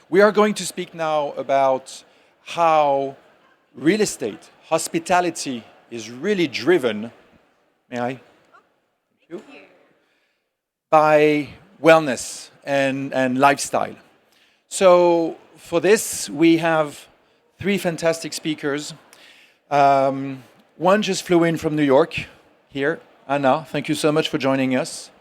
We are going to speak now about how real estate, hospitality is really driven, may I? Thank you. By wellness and lifestyle. So for this, we have three fantastic speakers. One just flew in from New York here. Anna, thank you so much for joining us.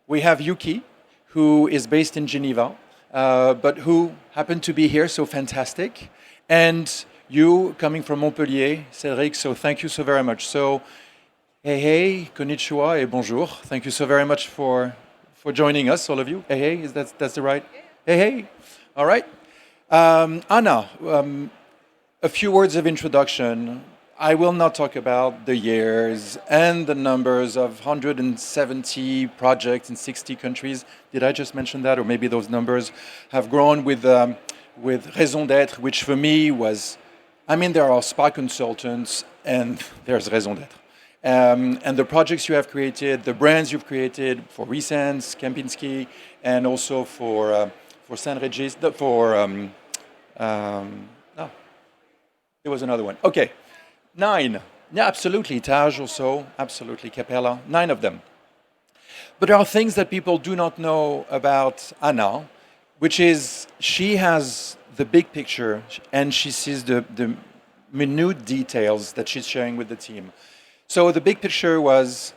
We have Yuki, who is based in Geneva, but who happened to be here, so fantastic. And you, coming from Montpellier, Cédric, so thank you so very much. So, hey, konnichiwa, et bonjour. Thank you so very much for joining us, all of you. Hey, that's the right? Hey. All right. Anna, a few words of introduction. I will not talk about the years and the numbers of 170 projects in 60 countries. Did I just mention that? Or maybe those numbers have grown with Raison d'être, which for me was, there are spa consultants and there's Raison d'être. And the projects you have created, the brands you've created for Recens, Kempinski, and also for Saint-Régis, there was another one. Okay. 9. Yeah, absolutely. Taj also, absolutely. Capella, 9 of them. But there are things that people do not know about Anna, which is she has the big picture and she sees the minute details that she's sharing with the team. So the big picture was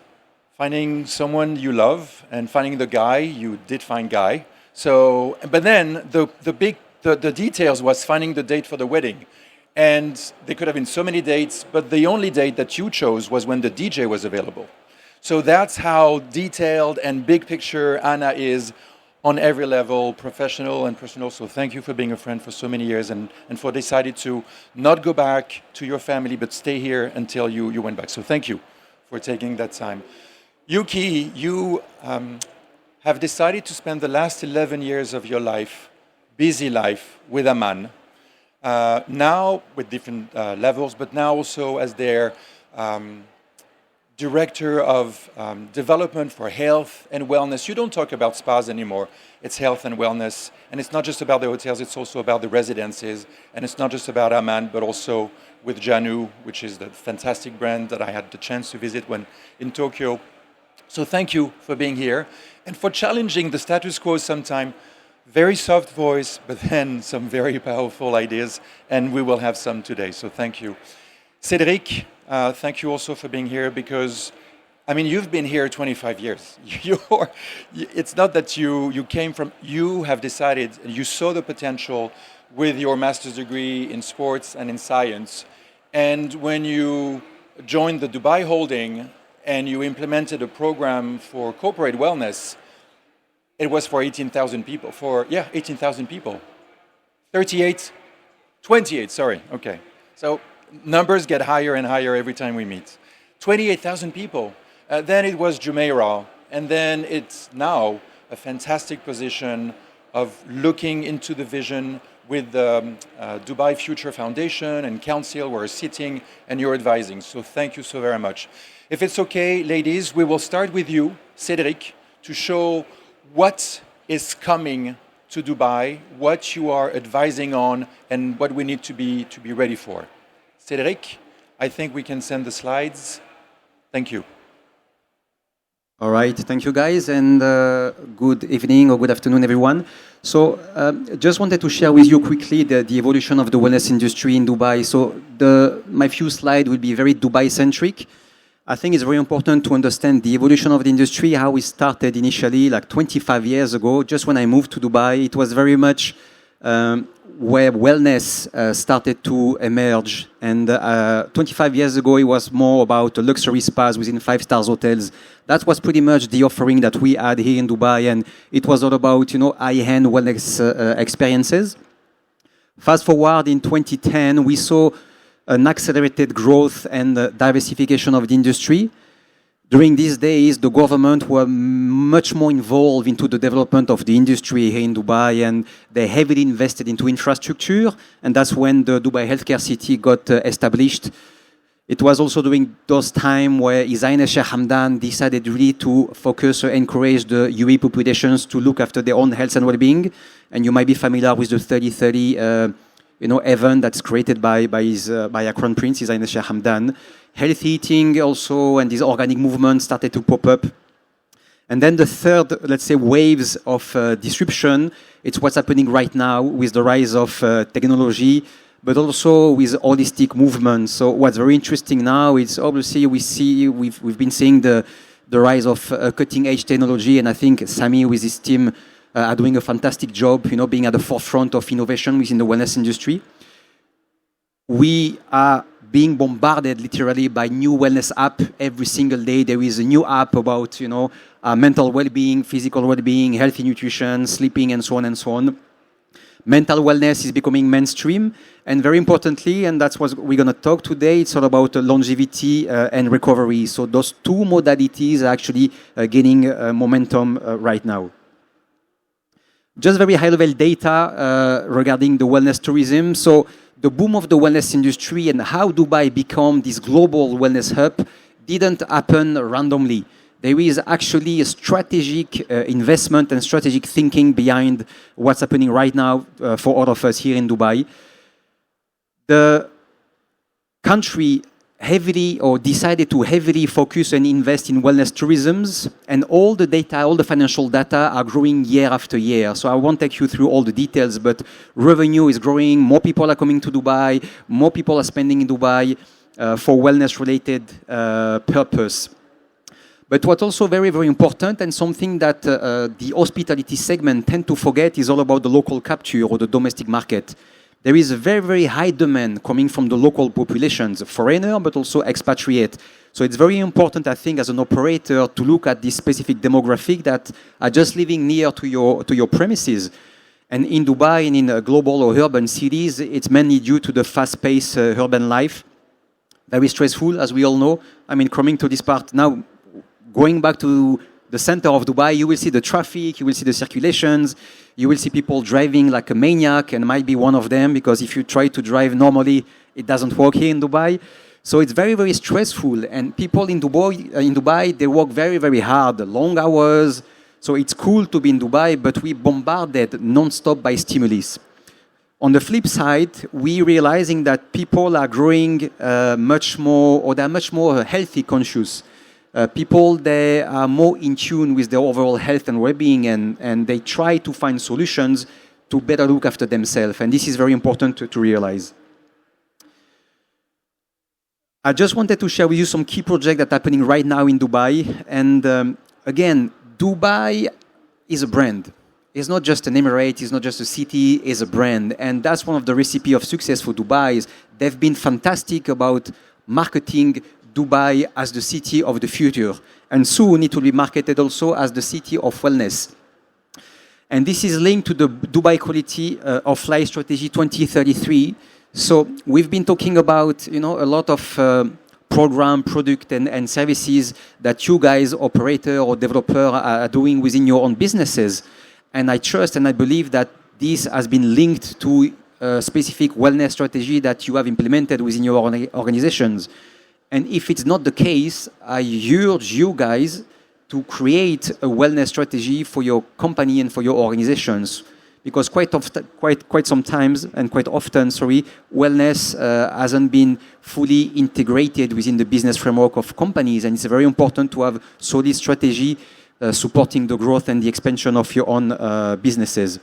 finding someone you love and finding the guy. You did find Guy. So, but then the details was finding the date for the wedding. And there could have been so many dates, but the only date that you chose was when the DJ was available. So that's how detailed and big picture Anna is on every level, professional and personal. So thank you for being a friend for so many years and for decided to not go back to your family, but stay here until you went back. So thank you for taking that time. Yuki, you have decided to spend the last 11 years of your life, busy life, with Aman. Now with different levels, but now also as their director of development for health and wellness. You don't talk about spas anymore. It's health and wellness. And it's not just about the hotels, it's also about the residences. And it's not just about Aman, but also with JANU, which is the fantastic brand that I had the chance to visit when in Tokyo. So thank you for being here and for challenging the status quo sometime. Very soft voice, but then some very powerful ideas, and we will have some today, so thank you. Cédric, thank you also for being here because, you've been here 25 years. It's not that you came from, you have decided, you saw the potential with your master's degree in sports and in science, and when you joined the Dubai Holding and you implemented a program for corporate wellness, it was for 18,000 people, 18,000 people. 28, sorry, okay. So numbers get higher and higher every time we meet. 28,000 people. Then it was Jumeirah, and then it's now a fantastic position of looking into the vision with the Dubai Future Foundation and Council. We're sitting and you're advising, so thank you so very much. If it's okay, ladies, we will start with you, Cédric, to show what is coming to Dubai, what you are advising on, and what we need to be ready for. Cédric, I think we can send the slides. Thank you. All right, thank you guys, and good evening or good afternoon, everyone. So just wanted to share with you quickly the evolution of the wellness industry in Dubai. So my few slides will be very Dubai-centric. I think it's very important to understand the evolution of the industry, how we started initially, like 25 years ago. Just when I moved to Dubai, it was very much where wellness started to emerge. And 25 years ago, it was more about luxury spas within 5-star hotels. That was pretty much the offering that we had here in Dubai. And it was all about, high-end wellness experiences. Fast forward in 2010, we saw an accelerated growth and diversification of the industry. During these days, the government were much more involved into the development of the industry here in Dubai, and they heavily invested into infrastructure, and that's when the Dubai Healthcare City got established. It was also during those times where His Highness Sheikh Hamdan decided really to focus or encourage the UAE populations to look after their own health and well-being. And you might be familiar with the 30-30 event that's created by a Crown Prince, His Highness Sheikh Hamdan. Healthy eating also, and these organic movements started to pop up. And then the third, let's say, waves of disruption, it's what's happening right now with the rise of technology, but also with holistic movements. So what's very interesting now is obviously we've been seeing the rise of cutting-edge technology, and I think Sami with his team are doing a fantastic job, being at the forefront of innovation within the wellness industry. We are being bombarded literally by new wellness app every single day. There is a new app about mental well-being, physical well-being, healthy nutrition, sleeping, and so on and so on. Mental wellness is becoming mainstream, and very importantly, and that's what we're going to talk today, it's all about longevity and recovery. So those two modalities are actually gaining momentum right now. Just very high-level data regarding the wellness tourism. So the boom of the wellness industry and how Dubai became this global wellness hub didn't happen randomly. There is actually a strategic investment and strategic thinking behind what's happening right now for all of us here in Dubai. The country decided to heavily focus and invest in wellness tourisms, and all the data, all the financial data are growing year after year. So I won't take you through all the details, but revenue is growing, more people are coming to Dubai, more people are spending in Dubai for wellness-related purpose. But what's also very, very important, and something that the hospitality segment tend to forget, is all about the local capture or the domestic market. There is a very, very high demand coming from the local populations, foreigner, but also expatriate. So it's very important, I think, as an operator, to look at this specific demographic that are just living near to your premises. And in Dubai and in global or urban cities, it's mainly due to the fast-paced urban life. Very stressful, as we all know. I mean, coming to this part now, going back to the center of Dubai, you will see the traffic, you will see the circulations, you will see people driving like a maniac, and might be one of them, because if you try to drive normally, it doesn't work here in Dubai. So it's very, very stressful, and people in Dubai, they work very, very hard, long hours. So it's cool to be in Dubai, but we bombarded non-stop by stimulus. On the flip side, we're realizing that people are growing much more, or they're much more healthy conscious. People, they are more in tune with their overall health and well-being, and they try to find solutions to better look after themselves. And this is very important to realize. I just wanted to share with you some key projects that are happening right now in Dubai. And again, Dubai is a brand. It's not just an emirate, it's not just a city, it's a brand. And that's one of the recipes of success for Dubai. Is they've been fantastic about marketing Dubai as the city of the future. And soon it will be marketed also as the city of wellness. And this is linked to the Dubai Quality of Life Strategy 2033. So we've been talking about, a lot of program, product, and services that you guys, operator or developer, are doing within your own businesses. And I trust and I believe that this has been linked to a specific wellness strategy that you have implemented within your organizations. And if it's not the case, I urge you guys to create a wellness strategy for your company and for your organizations. Because quite often, wellness hasn't been fully integrated within the business framework of companies. And it's very important to have solid strategy supporting the growth and the expansion of your own businesses.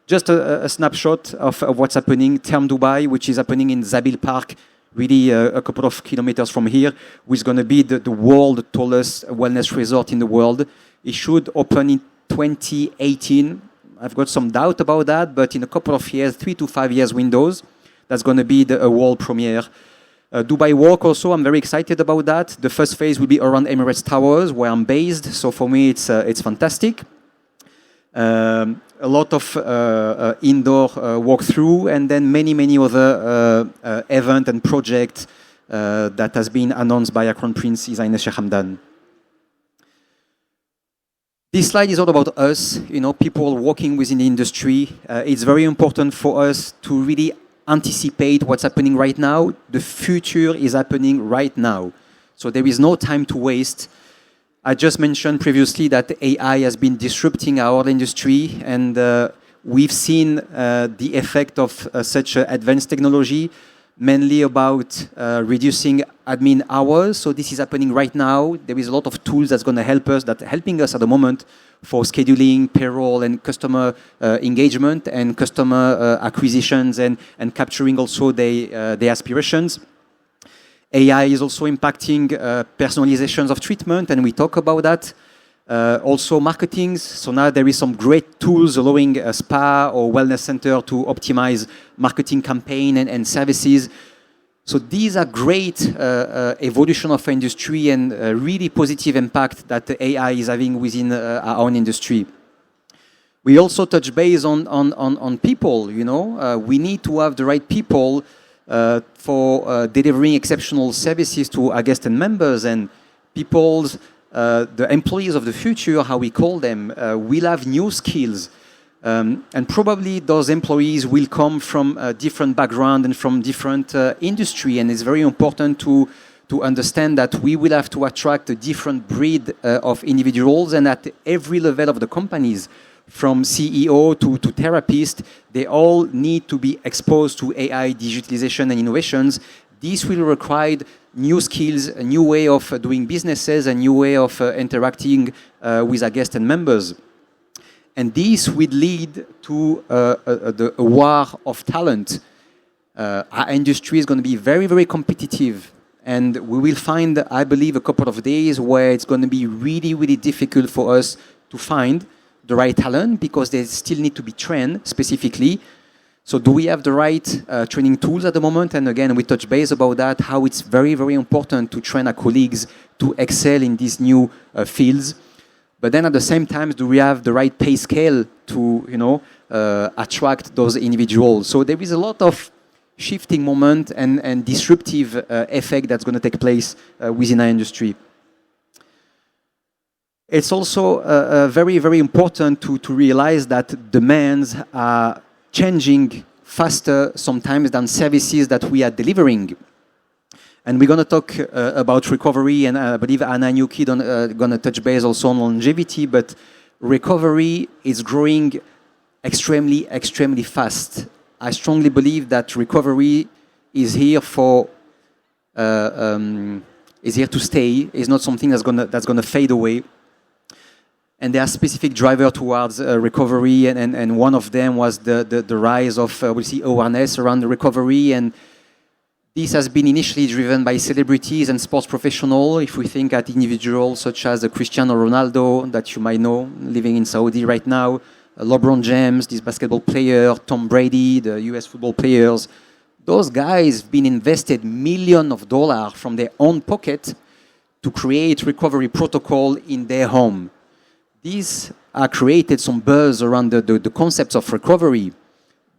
Just a snapshot of what's happening. Term Dubai, which is happening in Zabil Park, really a couple of kilometers from here, which is going to be the world's tallest wellness resort in the world. It should open in 2018. I've got some doubt about that, but in a couple of years, 3 to 5 years windows, that's going to be a world premiere. Dubai Walk also, I'm very excited about that. The first phase will be around Emirates Towers, where I'm based. So for me, it's fantastic. A lot of indoor walkthrough, and then many other events and projects that has been announced by Crown Prince His Highness Sheikh Hamdan. This slide is all about us, people working within the industry. It's very important for us to really anticipate what's happening right now. The future is happening right now. So there is no time to waste. I just mentioned previously that AI has been disrupting our industry, and we've seen the effect of such advanced technology, mainly about reducing admin hours. So this is happening right now. There is a lot of tools that's going to help us, that are helping us at the moment for scheduling, payroll, and customer engagement, and customer acquisitions, and capturing also their aspirations. AI is also impacting personalizations of treatment, and we talk about that. Also marketing. So now there is some great tools allowing a spa or wellness center to optimize marketing campaign and services. So these are great evolution of industry, and really positive impact that the AI is having within our own industry. We also touch base on people. We need to have the right people for delivering exceptional services to our guests and members, and people's the employees of the future, how we call them, will have new skills. And probably those employees will come from a different background and from different industry. And it's very important to understand that we will have to attract a different breed of individuals, and at every level of the companies, from CEO to therapist, they all need to be exposed to AI, digitalization, and innovations. This will require new skills, a new way of doing businesses, a new way of interacting with our guests and members. And this will lead to a war of talent. Our industry is going to be very, very competitive. And we will find, I believe, a couple of days where it's going to be really, really difficult for us to find the right talent, because they still need to be trained specifically. So do we have the right training tools at the moment? And again, we touch base about that, how it's very, very important to train our colleagues to excel in these new fields. But then at the same time, do we have the right pay scale to, attract those individuals? So there is a lot of shifting moment and disruptive effect that's going to take place within our industry. It's also very, very important to realize that demands are changing faster sometimes than services that we are delivering. And we're going to talk about recovery, and I believe Anna and Yuki are going to touch base also on longevity, but recovery is growing extremely, extremely fast. I strongly believe that recovery is here is here to stay. It's not something that's gonna fade away. And there are specific drivers towards recovery, and one of them was the rise of we see awareness around the recovery, and this has been initially driven by celebrities and sports professionals. If we think at individuals such as Cristiano Ronaldo, that you might know, living in Saudi right now, LeBron James, this basketball player, Tom Brady, the US football players, those guys have been invested millions of dollars from their own pocket to create recovery protocol in their home. These created some buzz around the concepts of recovery.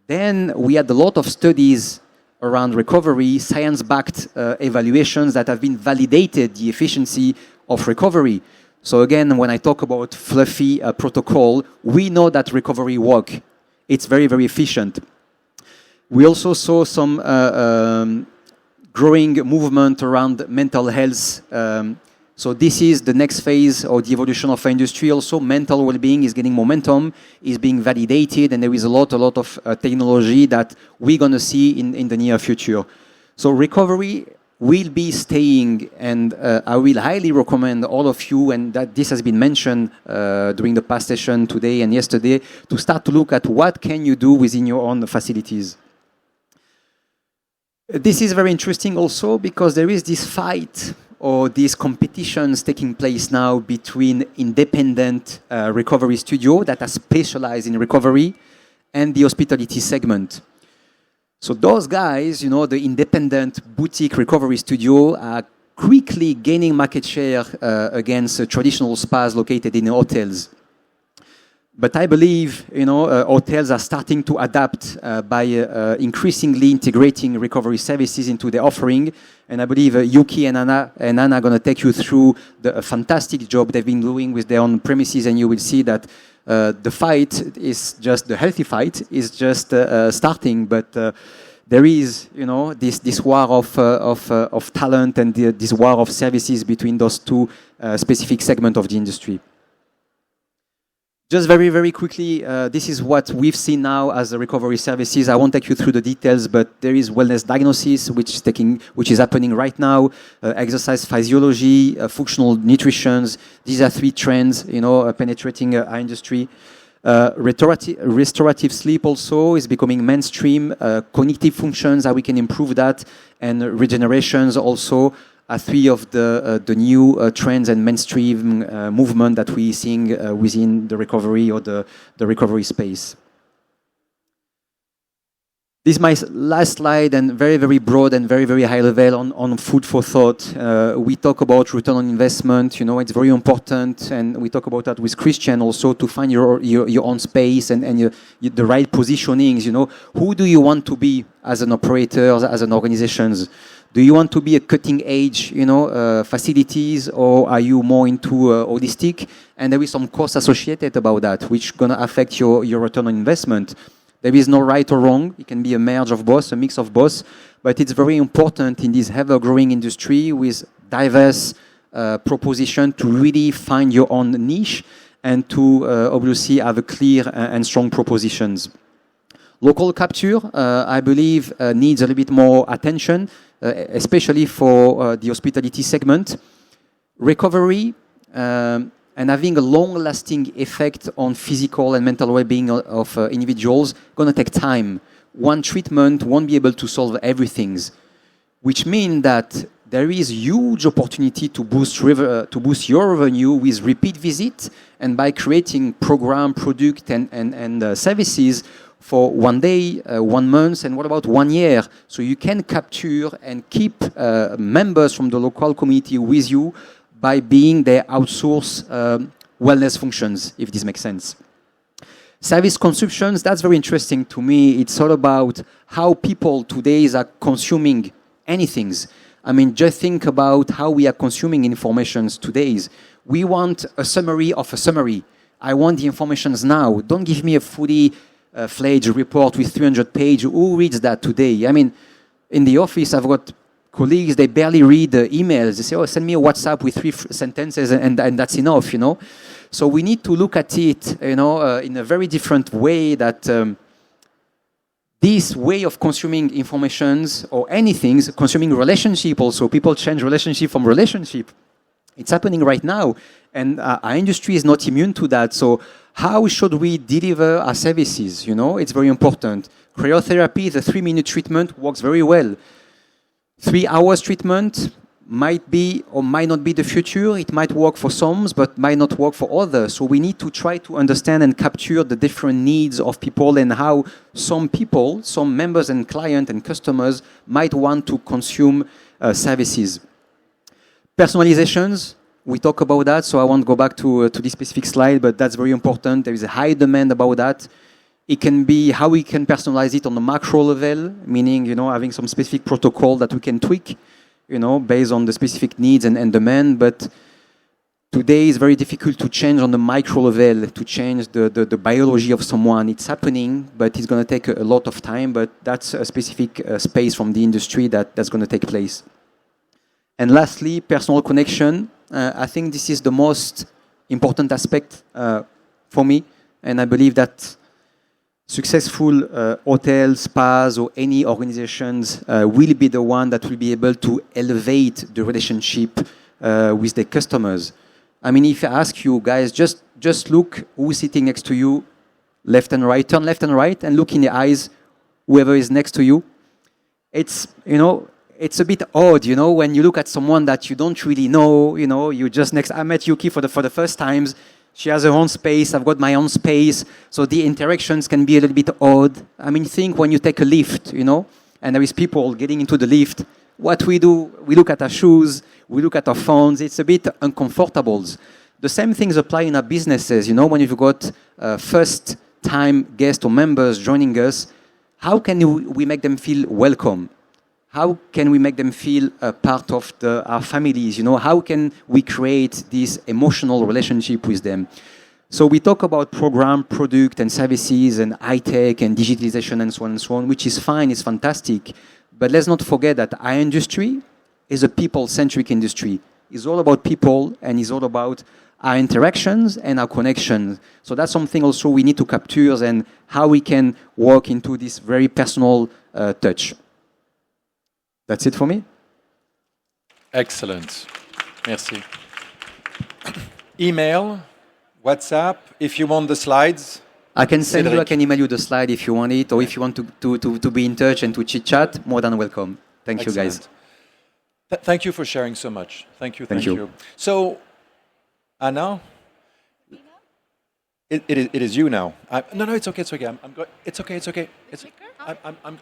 Then we had a lot of studies around recovery, science-backed evaluations that have been validated the efficiency of recovery. So again, when I talk about fluffy protocol, we know that recovery works. It's very, very efficient. We also saw some growing movement around mental health. So this is the next phase of the evolution of our industry. Also, mental well-being is getting momentum, is being validated, and there is a lot of technology that we're going to see in the near future. So recovery will be staying, and I will highly recommend all of you, and that this has been mentioned during the past session today and yesterday, to start to look at what can you do within your own facilities. This is very interesting also because there is this fight or these competitions taking place now between independent recovery studio that are specialized in recovery and the hospitality segment. So those guys, the independent boutique recovery studio are quickly gaining market share against traditional spas located in hotels. But I believe, hotels are starting to adapt by increasingly integrating recovery services into their offering. And I believe Yuki and Anna are going to take you through the fantastic job they've been doing with their own premises, and you will see that the fight is just the healthy fight is just starting. But there is, this war of talent and this war of services between those two specific segments of the industry. Just very, very quickly, this is what we've seen now as the recovery services. I won't take you through the details, but there is wellness diagnosis, which is happening right now, exercise physiology, functional nutrition. These are three trends, penetrating our industry. Restorative sleep also is becoming mainstream. Cognitive functions, how we can improve that, and regenerations also are three of the new trends and mainstream movement that we're seeing within the recovery or the recovery space. This is my last slide, and very, very broad and very, very high level on food for thought. We talk about return on investment. It's very important, and we talk about that with Christian also, to find your own space and the right positionings. Who do you want to be as an operator, as an organization? Do you want to be a cutting edge, facilities, or are you more into holistic? And there is some cost associated about that, which gonna affect your return on investment. There is no right or wrong. It can be a merge of both, a mix of both. But it's very important in this ever-growing industry with diverse proposition to really find your own niche and to obviously have a clear and strong propositions. Local capture, I believe, needs a little bit more attention, especially for the hospitality segment. Recovery and having a long-lasting effect on physical and mental well-being of individuals going to take time. One treatment won't be able to solve everything, which means that there is huge opportunity to boost your revenue with repeat visit and by creating program, product, and services for 1 day, 1 month, and what about 1 year? So you can capture and keep members from the local community with you by being their outsource wellness functions, if this makes sense. Service consumptions, that's very interesting to me. It's all about how people today are consuming anything. I mean, just think about how we are consuming information today. We want a summary of a summary. I want the informations now. Don't give me a fully fledged report with 300 pages. Who reads that today? I mean, in the office, I've got colleagues, they barely read the emails. They say, oh, send me a WhatsApp with 3 sentences and that's enough, So we need to look at it, in a very different way that this way of consuming informations or anything, consuming relationship also, people change relationship from relationship. It's happening right now. And our industry is not immune to that. So how should we deliver our services? It's very important. Cryotherapy, the 3-minute treatment works very well. 3 hours treatment might be or might not be the future. It might work for some, but might not work for others. So we need to try to understand and capture the different needs of people and how some people, some members and clients and customers might want to consume services. Personalizations, we talk about that, so I won't go back to this specific slide, but that's very important. There is a high demand about that. It can be how we can personalize it on the macro level, meaning, having some specific protocol that we can tweak, based on the specific needs and demand. But today it's very difficult to change on the micro level, to change the biology of someone. It's happening, but it's going to take a lot of time. But that's a specific space from the industry that's going to take place. And lastly, personal connection. I think this is the most important aspect for me. And I believe that successful hotels, spas, or any organizations will be the one that will be able to elevate the relationship with their customers. I mean, if I ask you guys, just look who's sitting next to you, left and right, turn left and right, and look in the eyes, whoever is next to you. It's, it's a bit odd, when you look at someone that you don't really know, you just next. I met Yuki for the first times. She has her own space. I've got my own space. So the interactions can be a little bit odd. I mean, think when you take a lift, and there is people getting into the lift. What we do, we look at our shoes, we look at our phones. It's a bit uncomfortable. The same things apply in our businesses. When you've got first-time guests or members joining us, how can we make them feel welcome? How can we make them feel a part of our families? How can we create this emotional relationship with them? So we talk about program, product, and services, and high tech, and digitalization, and so on, which is fine, it's fantastic. But let's not forget that our industry is a people-centric industry. It's all about people, and it's all about our interactions and our connections. So that's something also we need to capture, and how we can walk into this very personal touch. That's it for me. Excellent. Merci. Email, WhatsApp, if you want the slides. I can send you, I Cedric. can email you the slide if you want it, or if you want to be in touch and to chit chat, more than welcome. Thank you, guys. Excellent. Thank you for sharing so much. Thank you. Thank you. So, Anna, it is you now. No, it's okay. It's okay. It's okay. It's okay. It's,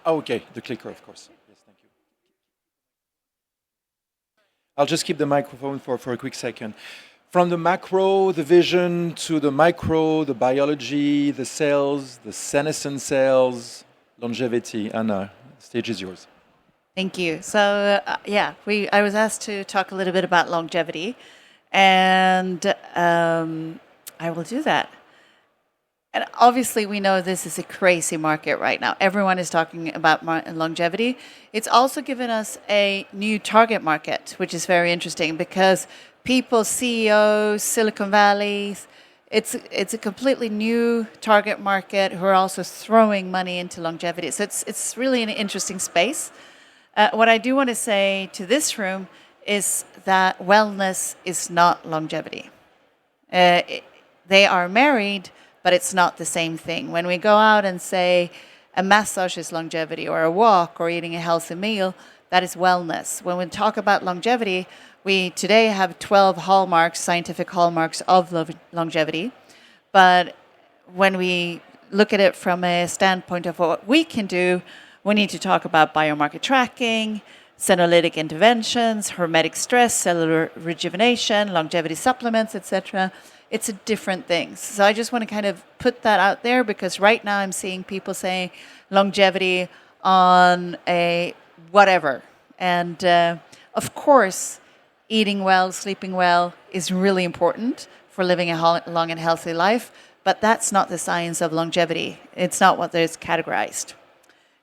okay. The clicker, of course. Yes, thank you. I'll just keep the microphone for a quick second. From the macro, the vision, to the micro, the biology, the cells, the senescent cells, longevity. Anna, the stage is yours. Thank you. So, I was asked to talk a little bit about longevity, and I will do that. And obviously, we know this is a crazy market right now. Everyone is talking about longevity. It's also given us a new target market, which is very interesting because people, CEOs, Silicon Valley, it's a completely new target market who are also throwing money into longevity. So it's really an interesting space. What I do want to say to this room is that wellness is not longevity. They are married, but it's not the same thing. When we go out and say a massage is longevity, or a walk, or eating a healthy meal, that is wellness. When we talk about longevity, we today have 12 hallmarks, scientific hallmarks of longevity. But when we look at it from a standpoint of what we can do, we need to talk about biomarker tracking, senolytic interventions, hormetic stress, cellular rejuvenation, longevity supplements, etc. It's a different things. So I just want to kind of put that out there, because right now I'm seeing people saying longevity on a whatever. And of course, eating well, sleeping well is really important for living a long and healthy life, but that's not the science of longevity. It's not what is categorized.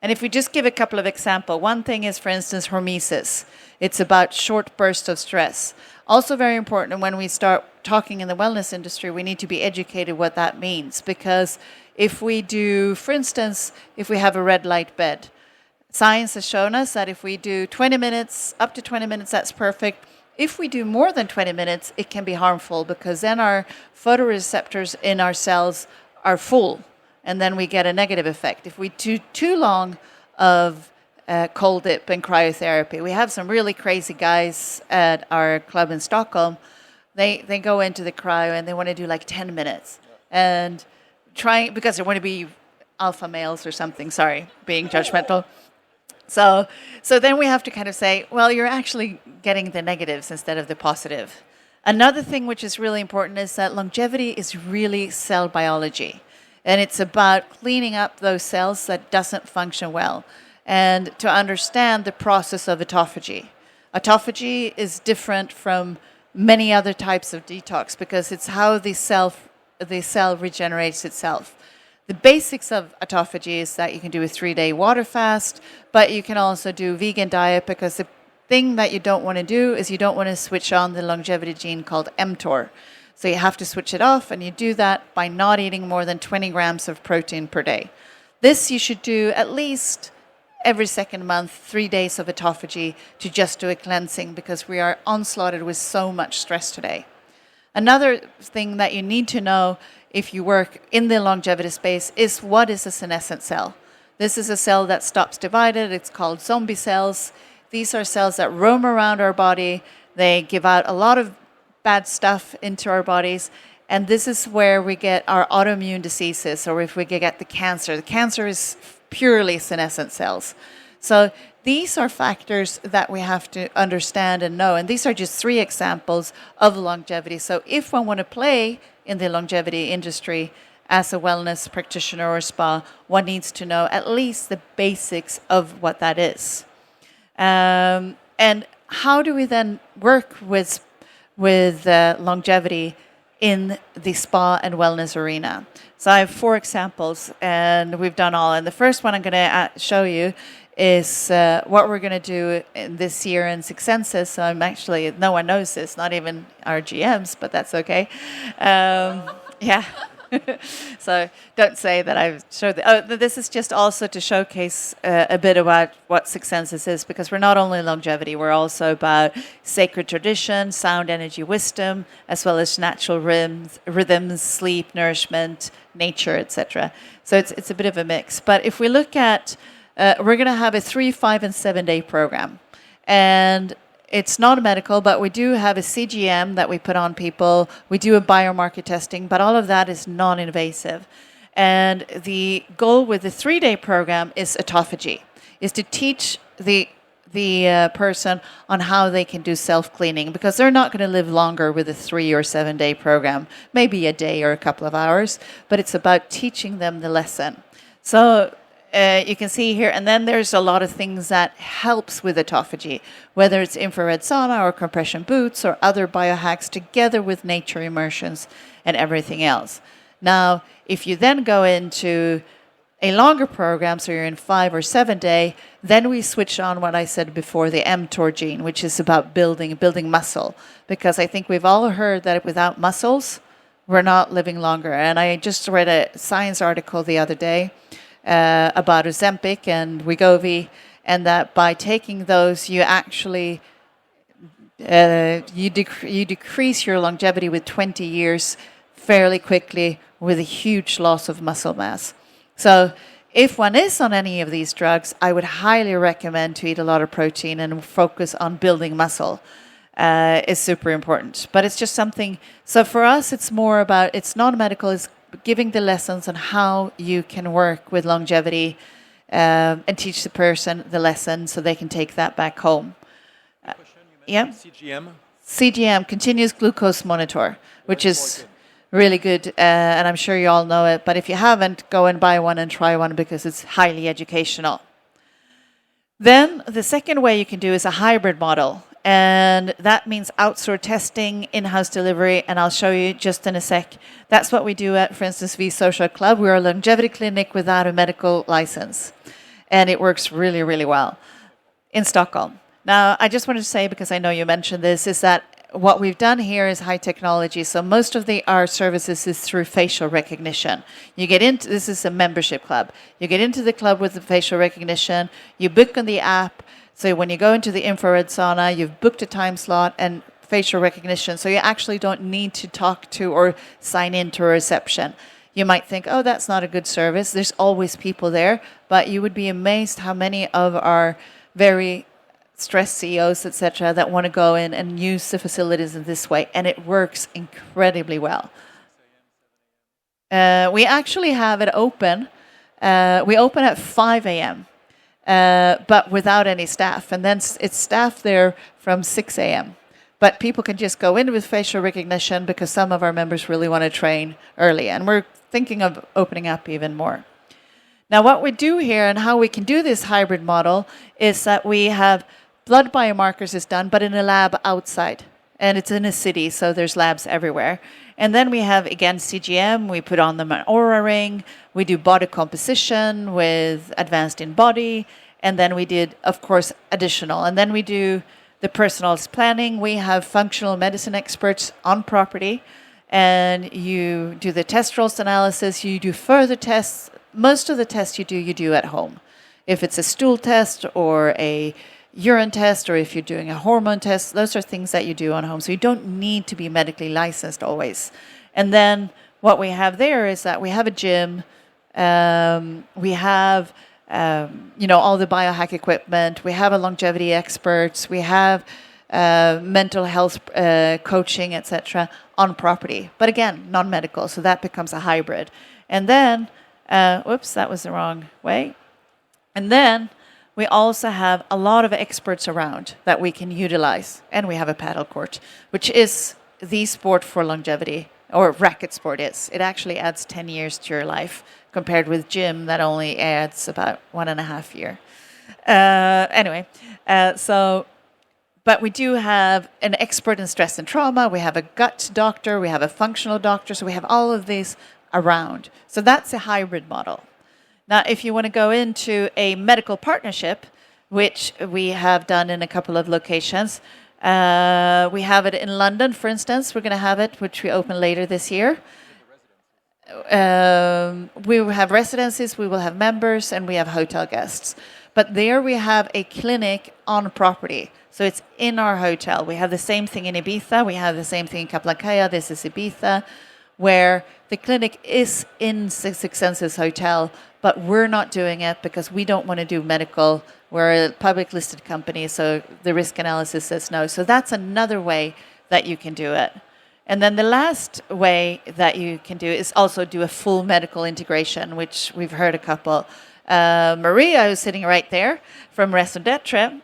And if we just give a couple of examples, one thing is, for instance, hormesis. It's about short bursts of stress. Also very important, when we start talking in the wellness industry, we need to be educated what that means. Because if we do, for instance, if we have a red light bed, science has shown us that if we do 20 minutes, up to 20 minutes, that's perfect. If we do more than 20 minutes, it can be harmful, because then our photoreceptors in our cells are full, and then we get a negative effect. If we do too long of cold dip and cryotherapy, we have some really crazy guys at our club in Stockholm. They go into the cryo and they want to do like 10 minutes, and trying, because they want to be alpha males or something. Sorry, being judgmental. So then we have to kind of say, well, you're actually getting the negatives instead of the positive. Another thing which is really important is that longevity is really cell biology. And it's about cleaning up those cells that doesn't function well, and to understand the process of autophagy. Autophagy is different from many other types of detox, because it's how the cell regenerates itself. The basics of autophagy is that you can do a 3-day water fast, but you can also do vegan diet, because the thing that you don't want to do is you don't want to switch on the longevity gene called mTOR. So you have to switch it off, and you do that by not eating more than 20 grams of protein per day. This you should do at least every second month, 3 days of autophagy, to just do a cleansing, because we are onslaughted with so much stress today. Another thing that you need to know if you work in the longevity space is, what is a senescent cell? This is a cell that stops divided. It's called zombie cells. These are cells that roam around our body. They give out a lot of bad stuff into our bodies. And this is where we get our autoimmune diseases, or if we get the cancer. The cancer is purely senescent cells. So these are factors that we have to understand and know. And these are just 3 examples of longevity. So if one want to play in the longevity industry as a wellness practitioner or spa, one needs to know at least the basics of what that is. And how do we then work with longevity in the spa and wellness arena. So I have 4 examples, and we've done all. And the first one I'm going to show you is what we're going to do this year in Six Senses. So I'm actually, no one knows this, not even our GMs, but that's okay. Yeah. So don't say that I've showed this is just also to showcase a bit about what Six Senses is, because we're not only longevity, we're also about sacred tradition, sound energy wisdom, as well as natural rhythms, sleep, nourishment, nature, etc. So it's a bit of a mix. But if we look at, we're going to have a 3, 5, and 7 day program. And it's not medical, but we do have a CGM that we put on people. We do a biomarker testing, but all of that is non-invasive. And the goal with the 3-day program is autophagy, is to teach the person on how they can do self-cleaning, because they're not going to live longer with a 3 or 7 day program, maybe a day or a couple of hours, but it's about teaching them the lesson. So you can see here, and then there's a lot of things that helps with autophagy, whether it's infrared sauna or compression boots or other biohacks, together with nature immersions and everything else. Now, if you then go into a longer program, so you're in 5 or 7 day, then we switch on what I said before, the mTOR gene, which is about building muscle, because I think we've all heard that without muscles, we're not living longer. And I just read a science article the other day about Ozempic and Wegovy, and that by taking those, you actually you decrease your longevity with 20 years fairly quickly, with a huge loss of muscle mass. So if one is on any of these drugs, I would highly recommend to eat a lot of protein and focus on building muscle. Is super important. But it's just something, so for us, it's more about, it's non-medical, it's giving the lessons on how you can work with longevity and teach the person the lesson so they can take that back home. Yeah. CGM, continuous glucose monitor, which is really good, and I'm sure you all know it. But if you haven't, go and buy one and try one, because it's highly educational. Then the second way you can do is a hybrid model. And that means outsourced testing, in-house delivery, and I'll show you just in a sec. That's what we do at, for instance, V Social Club. We're a longevity clinic without a medical license. And it works really, really well in Stockholm. Now, I just wanted to say, because I know you mentioned this, is that what we've done here is high technology. So most of our services is through facial recognition. You get into, this is a membership club. You get into the club with the facial recognition. You book on the app. So when you go into the infrared sauna, you've booked a time slot and facial recognition. So you actually don't need to talk to or sign into a reception. You might think, oh, that's not a good service. There's always people there. But you would be amazed how many of our very stressed CEOs, etc., that want to go in and use the facilities in this way. And it works incredibly well. We actually have it open. We open at 5 a.m. But without any staff. And then it's staff there from 6 a.m. But people can just go in with facial recognition, because some of our members really want to train early. And we're thinking of opening up even more. Now, what we do here and how we can do this hybrid model is that we have blood biomarkers is done, but in a lab outside. And it's in a city, so there's labs everywhere. And then we have, again, CGM. We put on them an Aura ring. We do body composition with advanced in body. And then we did, of course, additional. And then we do the personalized planning. We have functional medicine experts on property. And you do the test rolls analysis. You do further tests. Most of the tests you do at home. If it's a stool test or a urine test, or if you're doing a hormone test, those are things that you do on home. So you don't need to be medically licensed always. And then what we have there is that we have a gym. We have, all the biohack equipment. We have a longevity experts. We have mental health coaching, etc., on property. But again, non-medical, so that becomes a hybrid. And then, whoops, that was the wrong way. And then we also have a lot of experts around that we can utilize. And we have a paddle court, which is the sport for longevity, or racket sport is. It actually adds 10 years to your life, compared with gym that only adds about 1.5 years. But we do have an expert in stress and trauma. We have a gut doctor. We have a functional doctor. So we have all of these around. So that's a hybrid model. Now, if you want to go into a medical partnership, which we have done in a couple of locations, we have it in London, for instance. We're going to have it, which we open later this year. We will have residencies, we will have members, and we have hotel guests. But there we have a clinic on property. So it's in our hotel. We have the same thing in Ibiza. We have the same thing in Kaplankaya. This is Ibiza, where the clinic is in Six Senses Hotel, but we're not doing it because we don't want to do medical. We're a public listed company, so the risk analysis says no. So that's another way that you can do it. And then the last way that you can do is also do a full medical integration, which we've heard a couple. Maria, who's sitting right there from Raison d'Etre,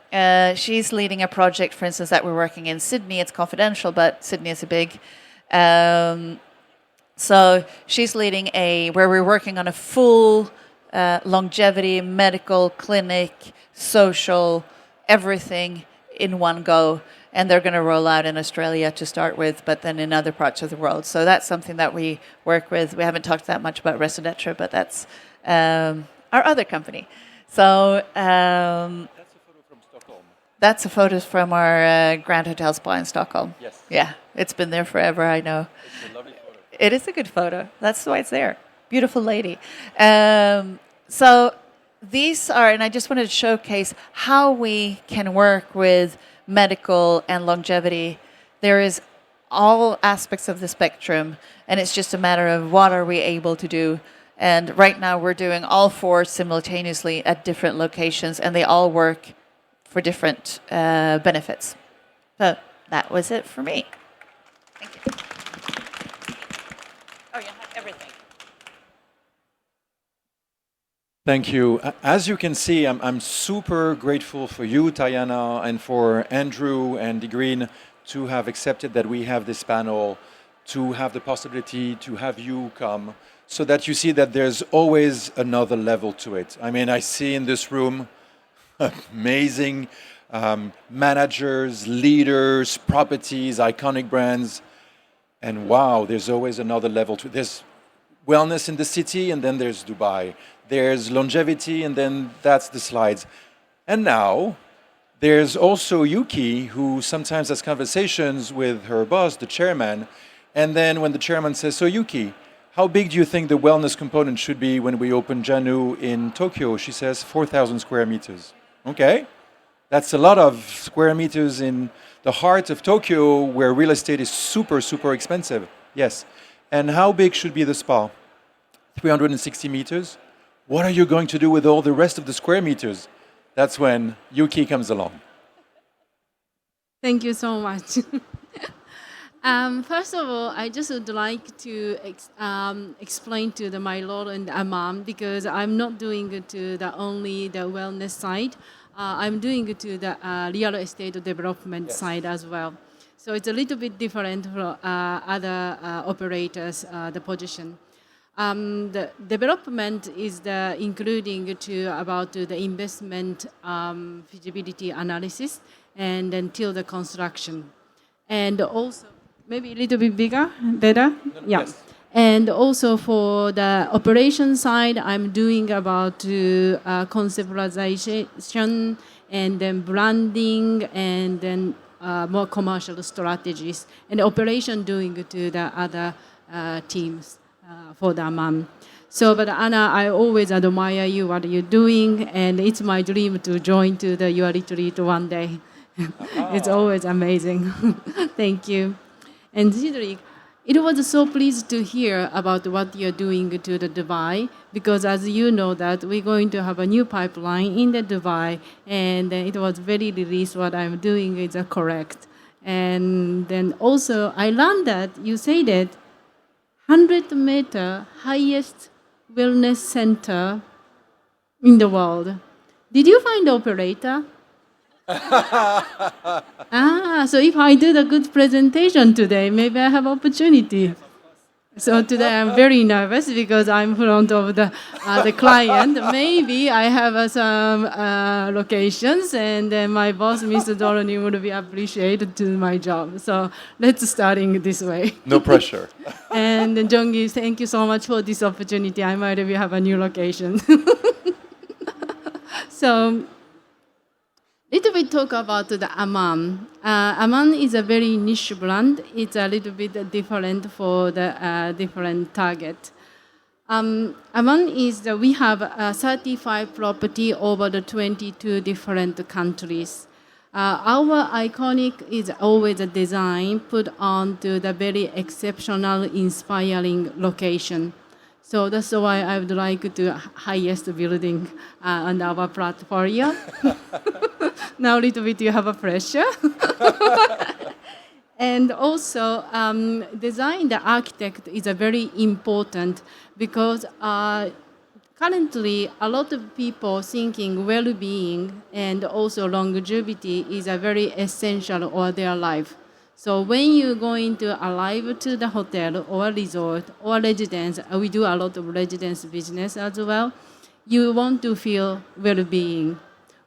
she's leading a project, for instance, that we're working in Sydney. It's confidential, but Sydney is a big. So she's leading where we're working on a full longevity, medical, clinic, social, everything in one go. And they're going to roll out in Australia to start with, but then in other parts of the world. So that's something that we work with. We haven't talked that much about Raison d'Etre, but that's our other company. So That's a photo from Stockholm. that's a photo from our Grand Hotel Spa in Stockholm. Yes. Yeah, it's been there forever, I know. It's a lovely photo. It is a good photo. That's why it's there. Beautiful lady. So these are, and I just wanted to showcase how we can work with medical and longevity. There is all aspects of the spectrum, and it's just a matter of what are we able to do. And right now we're doing all four simultaneously at different locations, and they all work for different benefits. So that was it for me. Thank you. Oh, you have everything. Thank you. As you can see, I'm super grateful for you, Tayana, and for Andrew and De Green to have accepted that we have this panel, to have the possibility to have you come, so that you see that there's always another level to it. I mean, I see in this room amazing managers, leaders, properties, iconic brands, and wow, there's always another level to this. Wellness in the city, and then there's Dubai. There's longevity, and then that's the slides. And now, there's also Yuki, who sometimes has conversations with her boss, the chairman, and then when the chairman says, so Yuki, how big do you think the wellness component should be when we open JANU in Tokyo? She says 4,000 square meters. Okay, that's a lot of square meters in the heart of Tokyo, where real estate is super, super expensive. Yes. And how big should be the spa? 360 meters? What are you going to do with all the rest of the square meters? That's when Yuki comes along. Thank you so much. First of all, I just would like to explain to my Lord and Aman, because I'm not doing it to only the wellness side. I'm doing it to the real estate development side as well. So it's a little bit different from other operators, the position. The development is including about the investment feasibility analysis and until the construction. And also, maybe a little bit bigger, better? Yeah. Yes. And also for the operation side, I'm doing about conceptualization and then branding and then more commercial strategies, and operation doing to the other teams for the Aman. So, but Anna, I always admire you, what you're doing, and it's my dream to join to your retreat one day. It's always amazing. Thank you. And Cedric, it was so pleased to hear about what you're doing to the Dubai, because as you know that we're going to have a new pipeline in the Dubai, and it was very released what I'm doing is correct. And then also I learned that you say that 100-meter highest wellness center in the world. Did you find the operator? So if I do the good presentation today, maybe I have opportunity. So today I'm very nervous because I'm in front of the client. Maybe I have some locations, and then my boss, Mr. Doroni, would be appreciated to my job. So let's starting this way. No pressure. And Jonggi, thank you so much for this opportunity. I might have a new location. So little bit talk about the Aman. Aman is a very niche brand. It's a little bit different for the different target. Aman is we have 35 property over the 22 different countries. Our iconic is always a design put onto the very exceptional, inspiring location. So that's why I would like to highest building on our portfolio. Now a little bit you have a pressure. And also design, the architect is a very important because currently a lot of people thinking well-being and also longevity is a very essential for their life. So when you're going to arrive to the hotel or resort or residence, we do a lot of residence business as well, you want to feel well-being.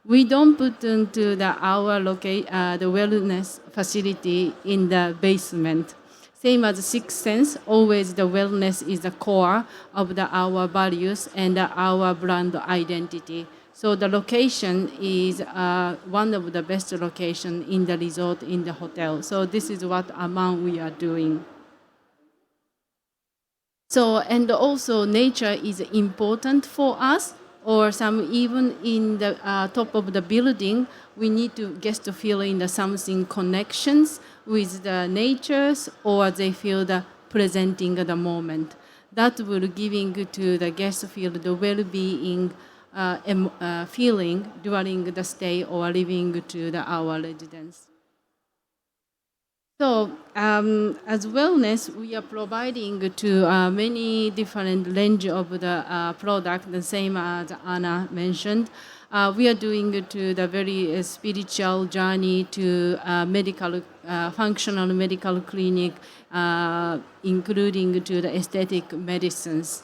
We don't put into the wellness facility in the basement. Same as Sixth Sense, always the wellness is the core of our values and our brand identity. So the location is one of the best location in the resort, in the hotel. So this is what Aman we are doing. So, and also nature is important for us, or some even in the top of the building, we need to get to feel in the something connections with the natures, or they feel the presenting the moment. That will giving to the guest feel the well-being feeling during the stay or living to our residence. So as wellness, we are providing to many different range of the product, the same as Anna mentioned. We are doing to the very spiritual journey to medical, functional medical clinic, including to the aesthetic medicines.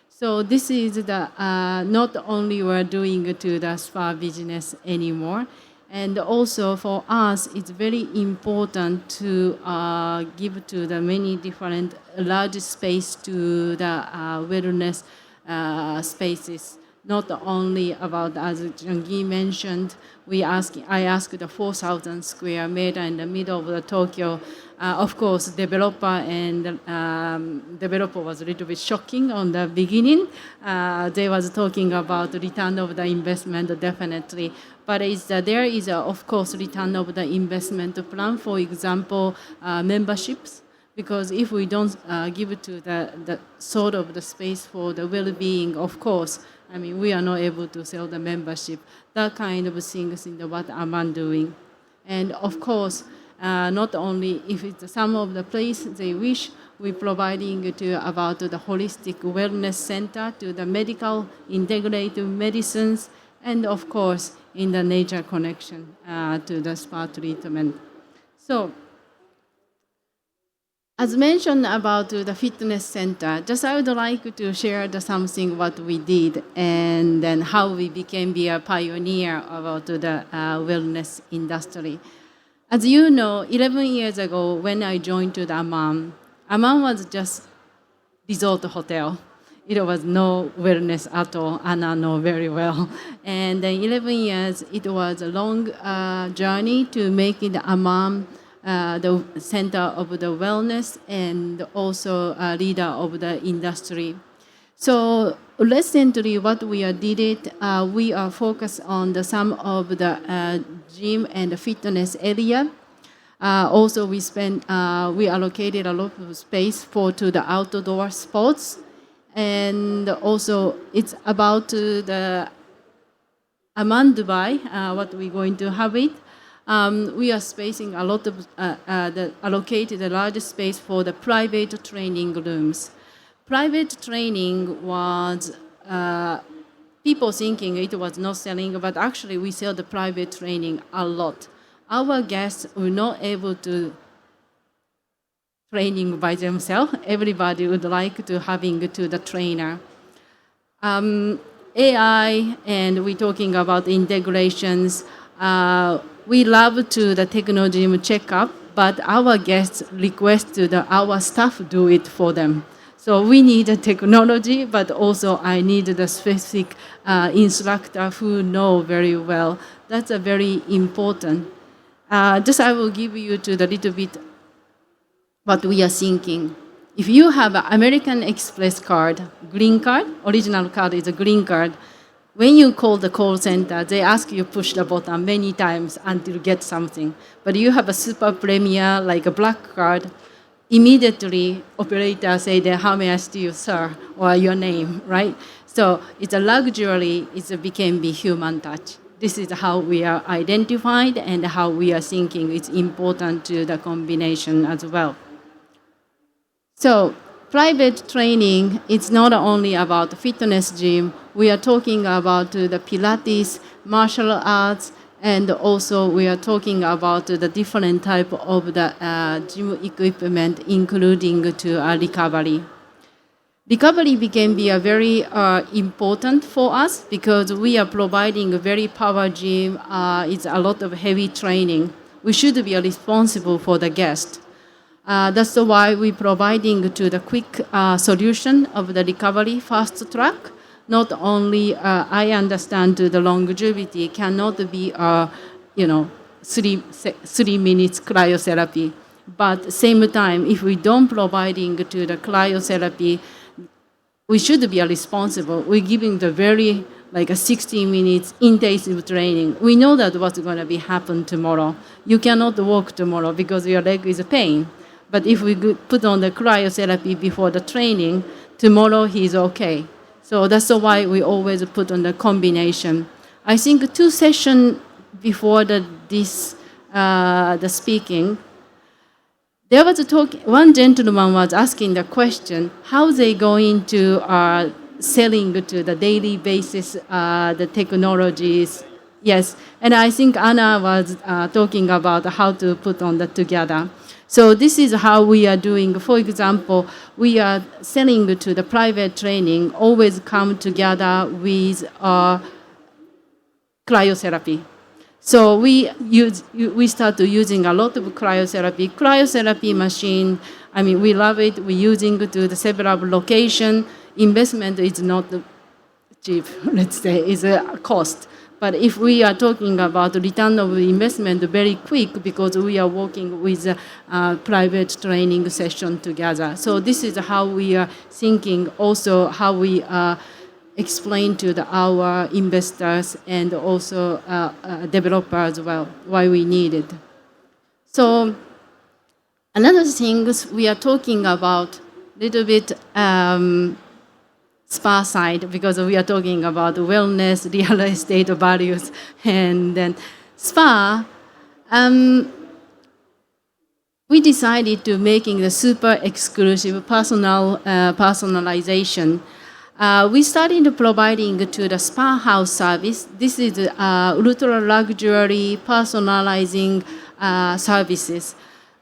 So this is the not only we're doing to the spa business anymore, and also for us, it's very important to give to the many different large space to the wellness spaces. Not only about, as Jonggi mentioned, I asked the 4,000 square meter in the middle of the Tokyo. Of course, developer was a little bit shocking on the beginning. They was talking about return of the investment, definitely. But there is, of course, return of the investment plan, for example, memberships. Because if we don't give it to the sort of the space for the well-being, of course, I mean, we are not able to sell the membership. That kind of things in what Aman doing. And of course, not only if it's some of the place they wish, we're providing to about the holistic wellness center, to the medical integrative medicines, and of course, in the nature connection to the spa treatment. So, as mentioned about the fitness center, just I would like to share something what we did and then how we became a pioneer about the wellness industry. As you know, 11 years ago when I joined to the Aman was just resort hotel. It was no wellness at all, Anna know very well. And then 11 years, it was a long journey to make it Aman the center of the wellness and also a leader of the industry. So recently what we did we are focused on some of the gym and fitness area. Also we allocated a lot of space to the outdoor sports. And also it's about the Aman Dubai, what we're going to have it. We are spacing a lot of allocated a large space for the private training rooms. Private training was people thinking it was not selling, but actually we sell the private training a lot. Our guests were not able to training by themselves. Everybody would like to having to the trainer. AI, and we're talking about integrations. We love to the technology checkup, but our guests request to our staff do it for them. So we need a technology, but also I need the specific instructor who know very well. That's a very important. Just I will give you to the little bit what we are thinking. If you have an American Express card, green card, original card is a green card. When you call the call center, they ask you push the button many times until you get something. But you have a super premier, like a black card, immediately operator say, how may I assist you, sir, or your name, right? So it's a luxury, it became the human touch. This is how we are identified and how we are thinking it's important to the combination as well. So private training, it's not only about fitness gym. We are talking about the Pilates, martial arts, and also we are talking about the different type of the gym equipment, including to recovery. Recovery became be a very important for us because we are providing a very power gym. It's a lot of heavy training. We should be responsible for the guest. That's why we're providing to the quick solution of the recovery fast track. Not only I understand the longevity cannot be 3 minutes cryotherapy, but same time if we don't providing to the cryotherapy, we should be responsible. We're giving the very like a 60 minutes intensive training. We know that what's going to be happen tomorrow. You cannot walk tomorrow because your leg is pain. But if we put on the cryotherapy before the training, tomorrow he's okay. So that's why we always put on the combination. I think 2 sessions before the speaking, there was a talk. One gentleman was asking the question, how they going to selling to the daily basis the technologies. Yes, and I think Anna was talking about how to put on that together. So this is how we are doing. For example, we are selling to the private training, always come together with cryotherapy. So we start using a lot of cryotherapy. Cryotherapy machine, I mean, we love it. We're using to the several location. Investment is not cheap, let's say, it's a cost. But if we are talking about return of investment very quick because we are working with a private training session together. So this is how we are thinking, also how we explain to our investors and also developers as well why we need it. So another thing we are talking about little bit spa side because we are talking about wellness, real estate values, and then spa. We decided to making the super exclusive personalization. We started providing to the spa house service. This is ultra luxury personalizing services.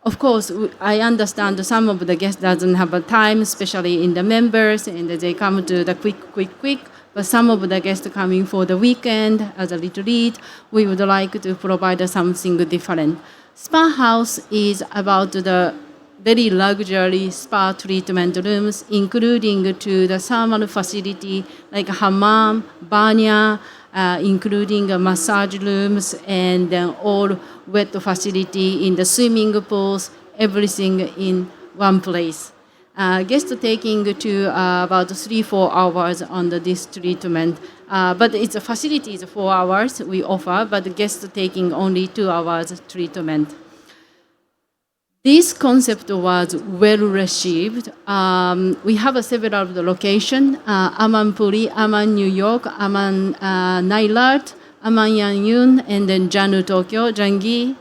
Of course, I understand some of the guests doesn't have a time, especially in the members, and they come to the quick. But some of the guests coming for the weekend as a retreat, we would like to provide something different. Spa house is about the very luxury spa treatment rooms, including to the thermal facility like hammam, banya, including massage rooms and then all wet facility in the swimming pools, everything in one place. Guests taking to about 3-4 hours on this treatment, but it's a facility is 4 hours we offer, but guests taking only 2 hours treatment. This concept was well received. We have several locations, Aman Puri, Aman New York, Aman Nailat, Aman Yanyun, and then JANU Tokyo. Jangi,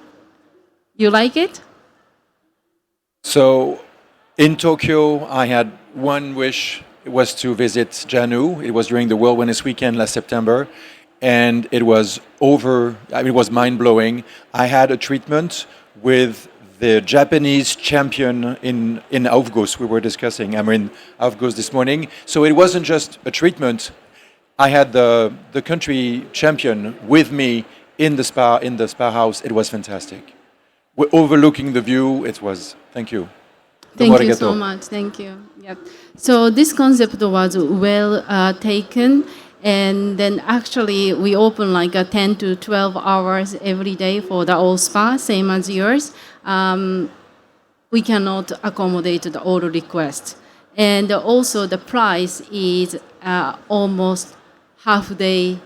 you like it? So in Tokyo, I had one wish. It was to visit JANU. It was during the World Wellness Weekend last September. And it was it was mind-blowing. I had a treatment with the Japanese champion in Aufguss we were discussing. I'm in Aufguss this morning. So it wasn't just a treatment. I had the country champion with me in the spa house. It was fantastic. We're overlooking the view. It was, thank you. Thank you so much. Thank you. Yep. So this concept was well taken, and then actually we open like 10 to 12 hours every day for the all spa, same as yours. We cannot accommodate the all requests, and also the price is almost half day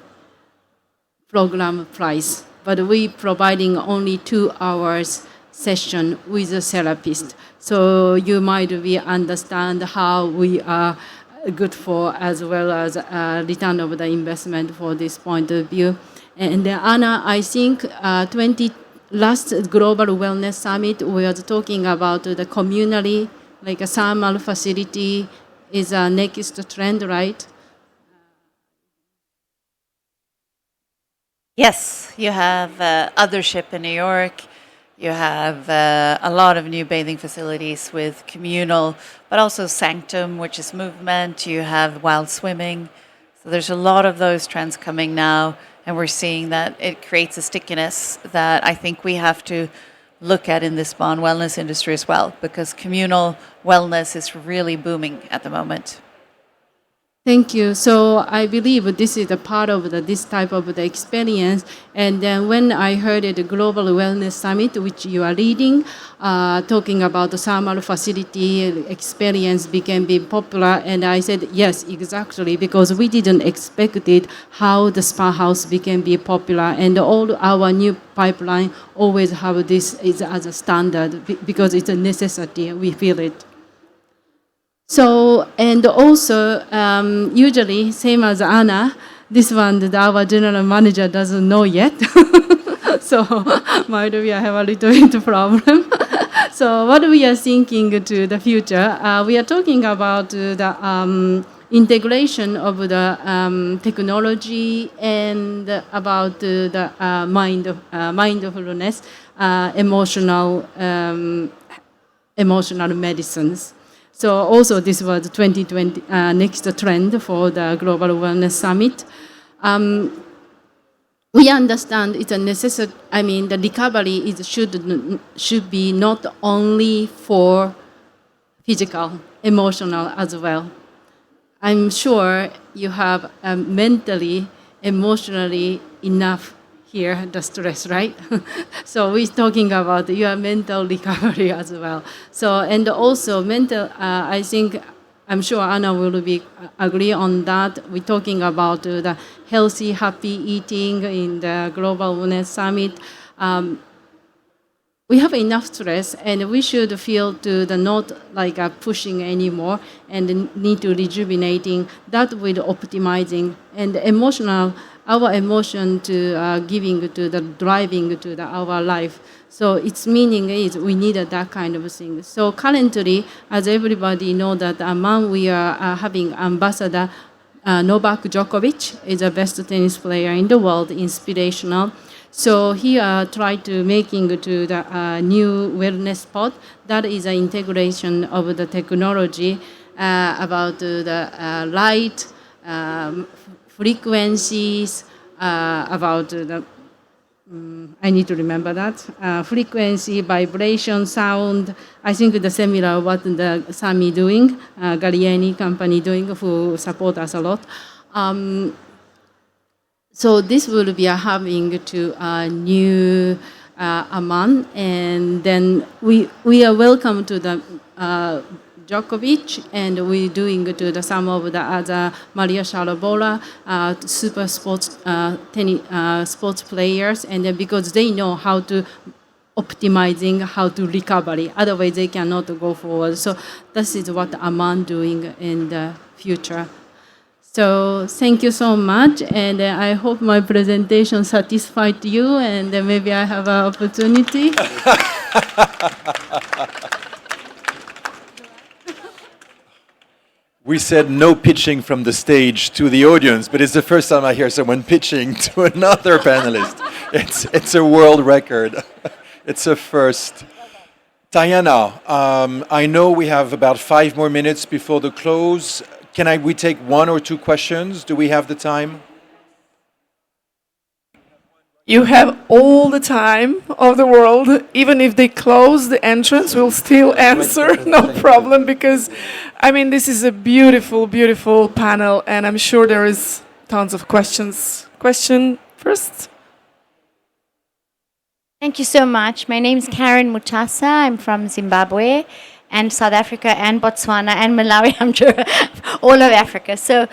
program price, but we providing only 2 hours session with a therapist. So you might be understand how we are good for as well as return of the investment for this point of view. And Anna, I think last Global Wellness Summit, we were talking about the communally, like a thermal facility is a next trend, right? Yes, you have Othership in New York. You have a lot of new bathing facilities with communal, but also Sanctum, which is movement. You have wild swimming. So there's a lot of those trends coming now, and we're seeing that it creates a stickiness that I think we have to look at in the spa and wellness industry as well, because communal wellness is really booming at the moment. Thank you. So I believe this is a part of this type of the experience. And then when I heard the Global Wellness Summit, which you are leading, talking about the thermal facility experience became popular. And I said, yes, exactly, because we didn't expect it, how the spa house became popular. And all our new pipeline always have this as a standard because it's a necessity. We feel it. So, and also, usually, same as Anna, this one that our general manager doesn't know yet. So, might be I have a little bit problem. So, what we are thinking to the future, we are talking about the integration of the technology and about the mindfulness, emotional medicines. So also this was 2020 next trend for the Global Wellness Summit. We understand it's a necessary. I mean, the recovery should be not only for physical, emotional as well. I'm sure you have mentally, emotionally enough here, the stress, right? So we're talking about your mental recovery as well. So, and also mental, I think, I'm sure Anna will agree on that. We're talking about the healthy, happy eating in the Global Wellness Summit. We have enough stress, and we should feel to the not like pushing anymore, and need to rejuvenating. That with optimizing and emotional. Our emotion to giving to the driving to our life. So its meaning is we need that kind of thing. So currently, as everybody know that Aman, we are having ambassador Novak Djokovic is the best tennis player in the world, inspirational. So he tried to making to the new wellness spot. That is an integration of the technology about the light, frequencies, about the, I need to remember that, frequency, vibration, sound. I think the similar what the Sami doing, Gallieni company doing, who support us a lot. So this will be having to a new Aman, and then we are welcome to the Djokovic, and we're doing to the some of the other Maria Sharapova, super sports tennis sports players, and then because they know how to optimizing, how to recovery. Otherwise, they cannot go forward. So this is what Aman doing in the future. So thank you so much, and I hope my presentation satisfied you, and maybe I have an opportunity. We said no pitching from the stage to the audience, but it's the first time I hear someone pitching to another panelist. It's a world record. It's a first. Diana, I know we have about 5 more minutes before the close. We take 1 or 2 questions? Do we have the time? You have all the time of the world. Even if they close the entrance, we'll still answer, no problem, because, I mean, this is a beautiful, beautiful panel, and I'm sure there is tons of questions. Question first? Thank you so much. My name is Karen Mutasa. I'm from Zimbabwe and South Africa and Botswana and Malawi. I'm sure all of Africa. So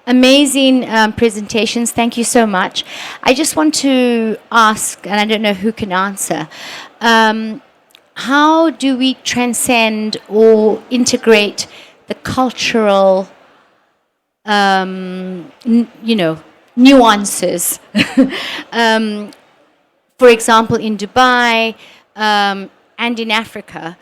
amazing presentations. Thank you so much. I just want to ask, and I don't know who can answer, how do we transcend or integrate the cultural, nuances? For example, in Dubai and in Africa,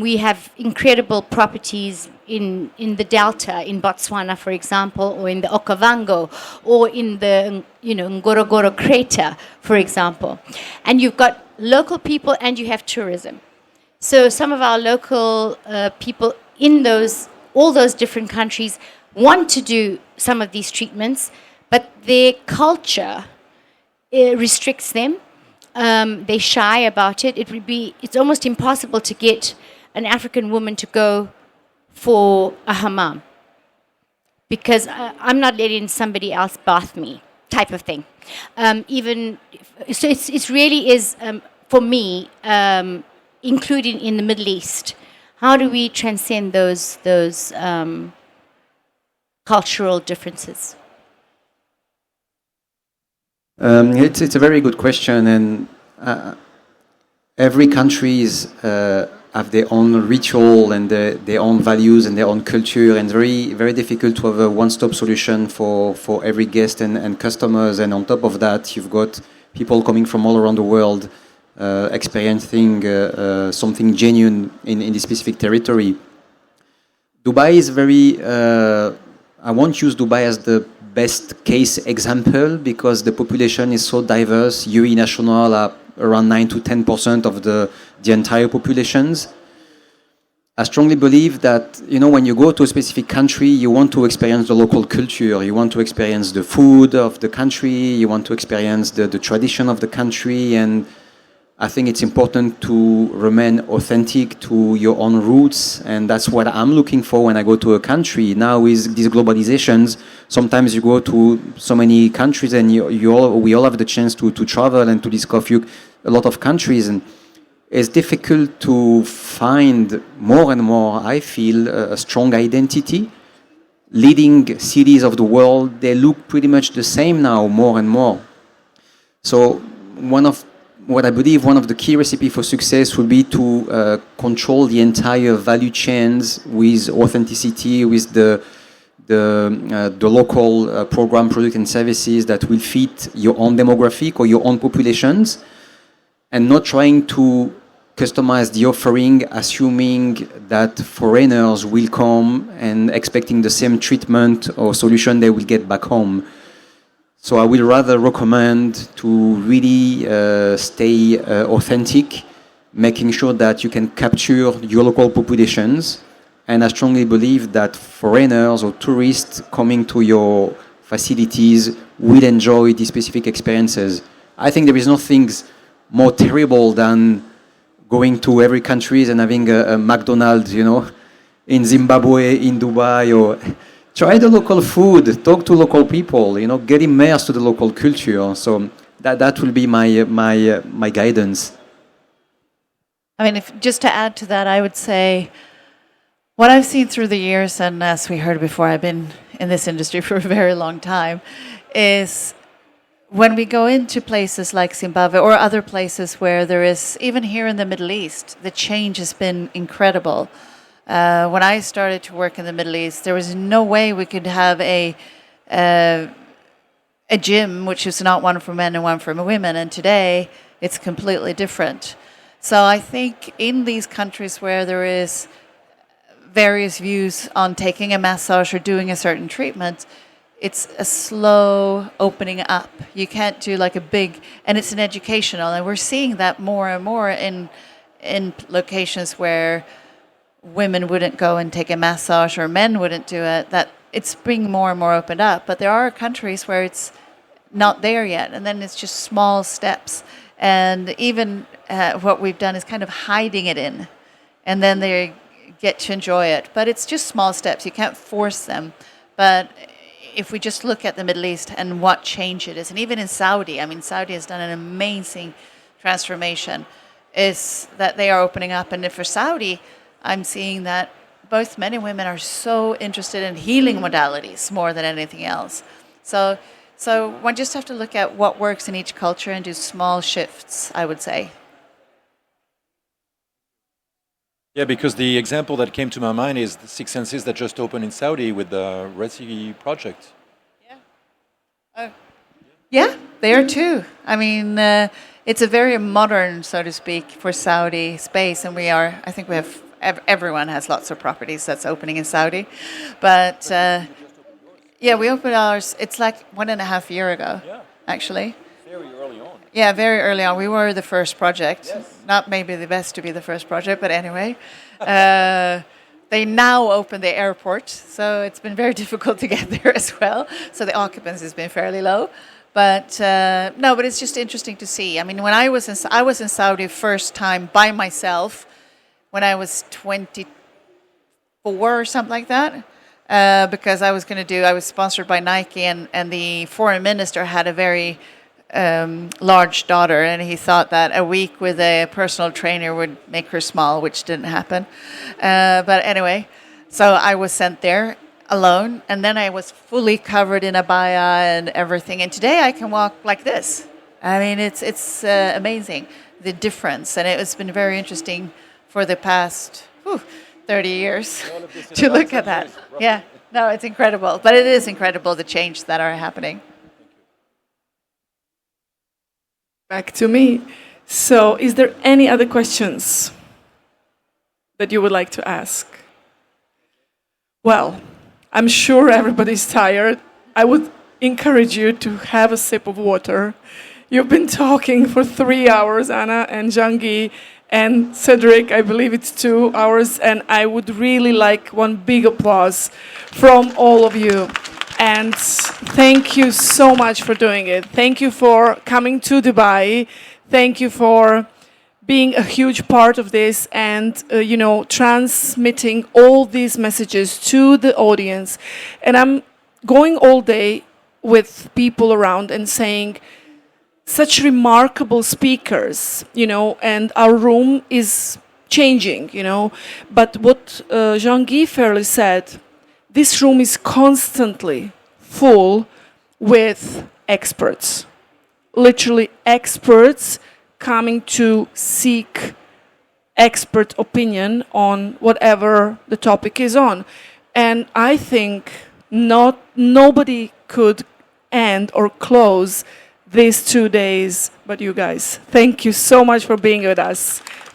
we have incredible properties in the Delta, in Botswana, for example, or in the Okavango, or in the Ngorongoro crater, for example. And you've got local people and you have tourism. So some of our local people in all those different countries want to do some of these treatments, but their culture restricts them. They shy about it. It's almost impossible to get an African woman to go for a hammam because I'm not letting somebody else bath me, type of thing. So it really is for me including in the Middle East. How do we transcend those cultural differences? It's a very good question, and every countries have their own ritual and their own values and their own culture, and very very difficult to have a one-stop solution for every guest and customers. And on top of that, you've got people coming from all around the world experiencing something genuine in this specific territory. Dubai is very. I won't use Dubai as the best case example because the population is so diverse. UAE national are around 9 to 10% of the entire populations. I strongly believe that when you go to a specific country, you want to experience the local culture, you want to experience the food of the country, you want to experience the tradition of the country, and I think it's important to remain authentic to your own roots, and that's what I'm looking for when I go to a country. Now with these globalizations, sometimes you go to so many countries and we all have the chance to travel and to discover a lot of countries, and it's difficult to find more and more, I feel, a strong identity. Leading cities of the world, they look pretty much the same now, more and more. So what I believe one of the key recipes for success will be to control the entire value chains with authenticity, with the local program, product, and services that will fit your own demographic or your own populations, and not trying to customize the offering, assuming that foreigners will come and expecting the same treatment or solution they will get back home. So I will rather recommend to really stay authentic, making sure that you can capture your local populations. And I strongly believe that foreigners or tourists coming to your facilities will enjoy these specific experiences. I think there is nothing more terrible than going to every country and having a McDonald's, in Zimbabwe, in Dubai, or... Try the local food, talk to local people, get immersed to the local culture. So that will be my guidance. I mean, just to add to that, I would say what I've seen through the years, and as we heard before, I've been in this industry for a very long time, is when we go into places like Zimbabwe or other places where there is, even here in the Middle East, the change has been incredible. When I started to work in the Middle East, there was no way we could have a gym which is not one for men and one for women, and today it's completely different. So I think in these countries where there is various views on taking a massage or doing a certain treatment, it's a slow opening up. You can't do like a big, and it's an educational, and we're seeing that more and more in in locations where women wouldn't go and take a massage or men wouldn't do it, that it's being more and more opened up. But there are countries where it's not there yet, and then it's just small steps. And even what we've done is kind of hiding it in, and then they get to enjoy it. But it's just small steps. You can't force them. But if we just look at the Middle East and what change it is, and even in Saudi, I mean, Saudi has done an amazing transformation, is that they are opening up. And for Saudi, I'm seeing that both men and women are so interested in healing modalities more than anything else. So one just have to look at what works in each culture and do small shifts, I would say. Yeah, because the example that came to my mind is the Six Senses that just opened in Saudi with the Red Sea project. Yeah, there too. I mean, it's a very modern, so to speak, for Saudi space, and I think we have, everyone has lots of properties that's opening in Saudi. But yeah, we opened ours, it's like 1.5 years ago, actually. Very early on. Yeah, very early on. We were the first project. Yes. Not maybe the best to be the first project, but anyway. They now open the airport, so it's been very difficult to get there as well. So the occupancy has been fairly low. But no, but it's just interesting to see. I mean, when I was in Saudi first time by myself when I was 24 or something like that. Because I was sponsored by Nike, and the foreign minister had a very large daughter, and he thought that a week with a personal trainer would make her small, which didn't happen. But anyway, so I was sent there alone, and then I was fully covered in abaya and everything. And today I can walk like this. I mean, it's amazing, the difference, and it's been very interesting for the past 30 years to look at that. Yeah, no, it's incredible. But it is incredible, the change that are happening. Back to me. So, is there any other questions that you would like to ask? Well, I'm sure everybody's tired. I would encourage you to have a sip of water. You've been talking for 3 hours, Anna and Jean-Guy, and Cedric, I believe it's 2 hours, and I would really like one big applause from all of you. And thank you so much for doing it. Thank you for coming to Dubai. Thank you for being a huge part of this and, transmitting all these messages to the audience. And I'm going all day with people around and saying, such remarkable speakers, and our room is changing, But what Jean-Guy fairly said, this room is constantly full with experts, literally experts coming to seek expert opinion on whatever the topic is on. And I think nobody could end or close these 2 days but you guys. Thank you so much for being with us.